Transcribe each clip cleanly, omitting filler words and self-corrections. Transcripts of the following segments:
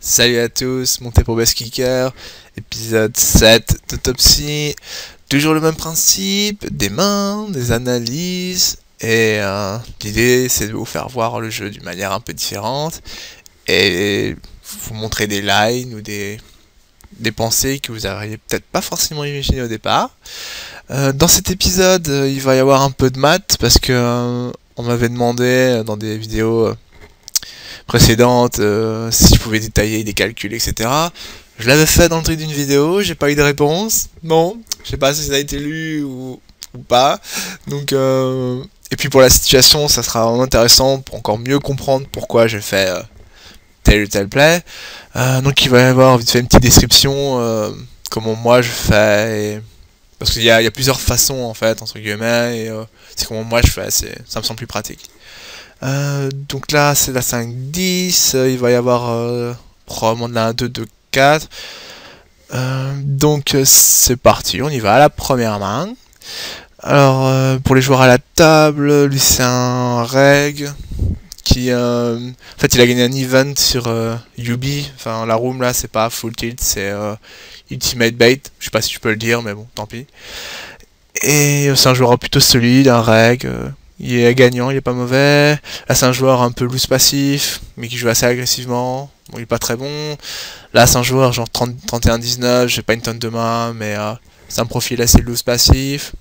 Salut à tous, monté pour Best Kicker, épisode 7 d'Autopsie. Toujours le même principe, des mains, des analyses, et l'idée c'est de vous faire voir le jeu d'une manière un peu différente, et vous montrer des lines ou des pensées que vous n'auriez peut-être pas forcément imaginées au départ. Dans cet épisode, il va y avoir un peu de maths, parce que on m'avait demandé dans des vidéos précédentes si je pouvais détailler des calculs, etc. Je l'avais fait dans le truc d'une vidéo, j'ai pas eu de réponse. Non, je sais pas si ça a été lu ou pas. Donc, et puis pour la situation, ça sera vraiment intéressant pour encore mieux comprendre pourquoi j'ai fait tel ou tel play. Donc il va y avoir vite fait une petite description, comment moi je fais. Parce qu'il y a plusieurs façons en fait, entre guillemets, et c'est comment moi je fais, ça me semble plus pratique. Donc là c'est la 5-10, il va y avoir probablement de la 1-2-2-4. Donc c'est parti, on y va à la première main. Alors pour les joueurs à la table, lui c'est un reg qui en fait il a gagné un event sur Yubi, enfin la room là c'est pas full tilt, c'est ultimate bait, je sais pas si tu peux le dire mais bon tant pis. Et c'est un joueur plutôt solide, un reg. Il est gagnant, il est pas mauvais. Là, c'est un joueur un peu loose passif, mais qui joue assez agressivement. Bon, il est pas très bon. Là, c'est un joueur genre 31-19, j'ai pas une tonne de main, mais c'est un profil assez loose passif.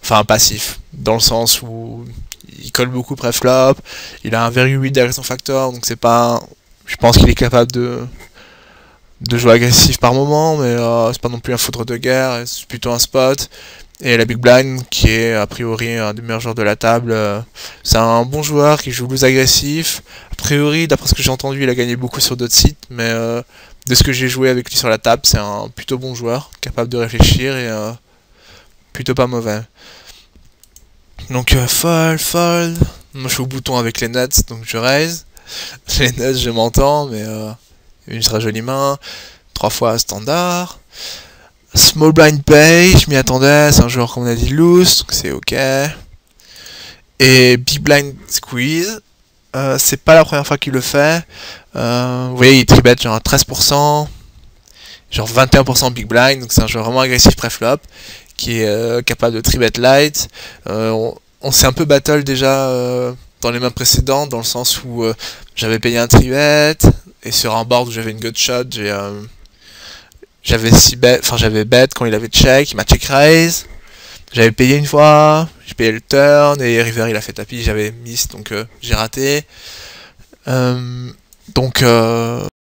Enfin, passif, dans le sens où il colle beaucoup pré-flop. Il a 1,8 d'agression factor, donc c'est pas. Je pense qu'il est capable de jouer agressif par moment, mais c'est pas non plus un foudre de guerre, c'est plutôt un spot. Et la Big Blind, qui est a priori un des meilleurs joueurs de la table, c'est un bon joueur qui joue loose agressif. A priori, d'après ce que j'ai entendu, il a gagné beaucoup sur d'autres sites, mais de ce que j'ai joué avec lui sur la table, c'est un plutôt bon joueur, capable de réfléchir et plutôt pas mauvais. Donc fold. Moi je suis au bouton avec les nuts, donc je raise. Les nuts, je m'entends, mais une très jolie main. 3 fois standard. Small blind pay, je m'y attendais, c'est un joueur comme on a dit loose, donc c'est ok. Et big blind squeeze, c'est pas la première fois qu'il le fait. Vous voyez, il tribet genre 13%, genre 21% big blind, donc c'est un joueur vraiment agressif pré-flop, qui est capable de tribet light. On s'est un peu battle déjà dans les mains précédentes, dans le sens où j'avais payé un tribet, et sur un board où j'avais une gut shot, j'avais bet quand il avait check, il m'a check raise. J'avais payé une fois, j'ai payé le turn et river il a fait tapis, j'avais miss donc j'ai raté. Donc